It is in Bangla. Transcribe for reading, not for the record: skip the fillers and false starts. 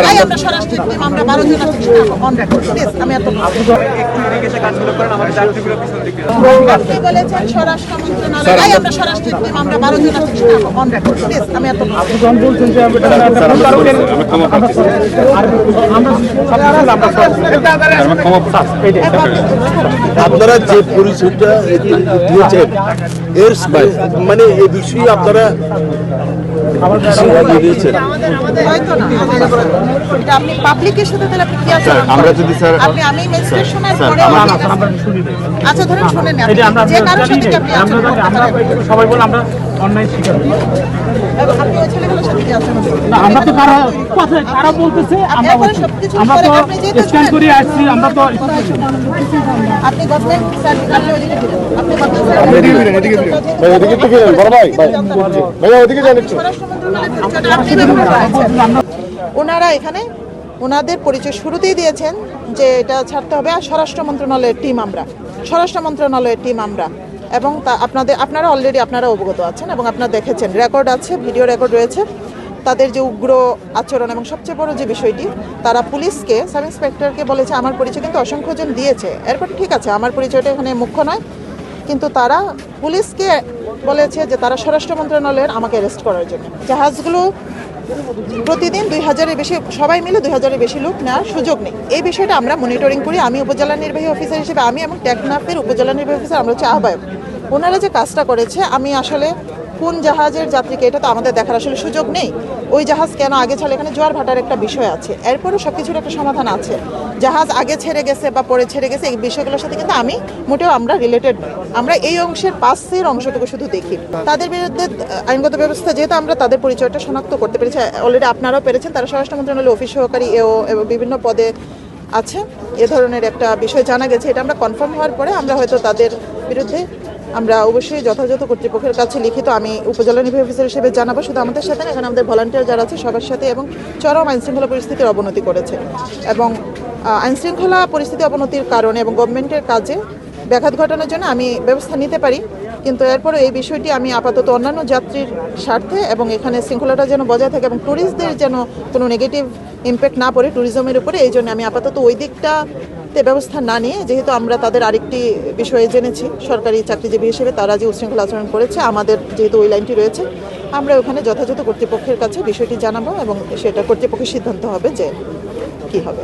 তাই আমরা স্বরাষ্ট্র টিম আমরা 12 জন আছি অন রেকর্ড প্লিজ আমি এত একটু এদিকে এসে কাজগুলো করেন আমাদের যাত্রীগুলো পিছন দিকে আপনি বলেছেন স্বরাষ্ট্র মন্ত্রণালয় তাই আমরা স্বরাষ্ট্র টিম আমরা 12 জন আছি অন রেকর্ড প্লিজ আমি এত জন বলছেন যে আমি ক্ষমা প্রার্থী আপনারা যে পরিচয়টা দিয়েছেন এর মানে এই বিষয়ে আপনারা দিয়েছেন হয়তো না এটা আপনি পাবলিকের সাথে তাহলে আপনি কি আছেন আমরা যদি স্যার আপনি আমি মেসেজ শোনার পরে আচ্ছা ধরুন শুনেন না যে কারোর সাথে কি আপনি আছেন আমরা সবাই বলে আমরা অনলাইন শিকার আপনি ওই ছেলেগুলোর সাথে কি আছেন না আমরা তো কারা বলতেছে আমরা তো স্ক্যান করে আসছি আমরা তো আপনি গভর্নমেন্ট সার্ভিস ওদিকে দিলেন আপনি ওদিকে থেকে বড় ভাই ভাই ওদিকে যান একটু ওনারা এখানে ওনাদের পরিচয় শুরুতেই দিয়েছেন যে এটা ছাড়তে হবে আর স্বরাষ্ট্র মন্ত্রণালয়ের টিম আমরা স্বরাষ্ট্র মন্ত্রণালয়ের টিম আমরা এবং তা আপনারা অলরেডি আপনারা অবগত আছেন এবং আপনারা দেখেছেন রেকর্ড আছে ভিডিও রেকর্ড রয়েছে তাদের যে উগ্র আচরণ এবং সবচেয়ে বড় যে বিষয়টি তারা পুলিশকে সাব ইন্সপেক্টরকে বলেছে আমার পরিচয় কিন্তু অসংখ্য জন দিয়েছে এরপর ঠিক আছে আমার পরিচয়টা এখানে মুখ্য নয় কিন্তু তারা পুলিশকে বলেছে যে তারা স্বরাষ্ট্র মন্ত্রণালয়ের আমাকে অ্যারেস্ট করার জন্য জাহাজগুলো প্রতিদিন 2000-এর বেশি সবাই মিলে 2000-এর বেশি লোক নেওয়ার সুযোগ নেই এই বিষয়টা আমরা মনিটরিং করি আমি উপজেলা নির্বাহী অফিসার হিসেবে আমি এবং টেকনাফের উপজেলা নির্বাহী অফিসার আমরা হচ্ছে আহ্বায়ক ওনারা যে কাজটা করেছে আমি আসলে কোন জাহাজের যাত্রীকে এটা তো আমাদের দেখার আসলে সুযোগ নেই ওই জাহাজ কেন আগে ছাড়লে এখানে জোয়ার ভাটার একটা বিষয় আছে এরপরও সব কিছুর একটা সমাধান আছে জাহাজ আগে ছেড়ে গেছে বা পরে ছেড়ে গেছে এই বিষয়গুলোর সাথে কিন্তু আমি মোটেও আমরা রিলেটেড নই আমরা এই অংশের পাশের অংশটুকু শুধু দেখি তাদের বিরুদ্ধে আইনগত ব্যবস্থা যেহেতু আমরা তাদের পরিচয়টা শনাক্ত করতে পেরেছি অলরেডি আপনারাও পেরেছেন তারা স্বরাষ্ট্র মন্ত্রণালয়ের অফিস সহকারী এও এবং বিভিন্ন পদে আছে এ ধরনের একটা বিষয় জানা গেছে এটা আমরা কনফার্ম হওয়ার পরে আমরা হয়তো তাদের বিরুদ্ধে আমরা অবশ্যই যথাযথ কর্তৃপক্ষের কাছে লিখিত আমি উপজেলা নির্বাহী অফিসার হিসেবে জানাবো শুধু আমাদের সাথে এখানে আমাদের ভলান্টিয়ার যারা আছে সবার সাথে এবং চরম আইনশৃঙ্খলা পরিস্থিতির অবনতি করেছে এবং আইনশৃঙ্খলা পরিস্থিতি অবনতির কারণে এবং গভর্নমেন্টের কাজে ব্যাঘাত ঘটানোর জন্য আমি ব্যবস্থা নিতে পারি কিন্তু এরপরে এই বিষয়টি আমি আপাতত অন্যান্য যাত্রীর স্বার্থে এবং এখানে শৃঙ্খলাটা যেন বজায় থাকে এবং ট্যুরিস্টদের যেন কোনো নেগেটিভ ইম্প্যাক্ট না পড়ে ট্যুরিজমের উপরে এই জন্য আমি আপাতত ওই দিকটাতে ব্যবস্থা না নিয়ে যেহেতু আমরা তাদের আরেকটি বিষয়ে জেনেছি সরকারি চাকরিজীবী হিসেবে তারা যে উচ্ছৃঙ্খলা আচরণ করেছে আমাদের যেহেতু ওই লাইনটি রয়েছে আমরা ওখানে যথাযথ কর্তৃপক্ষের কাছে বিষয়টি জানাবো এবং সেটা কর্তৃপক্ষের সিদ্ধান্ত হবে যে কী হবে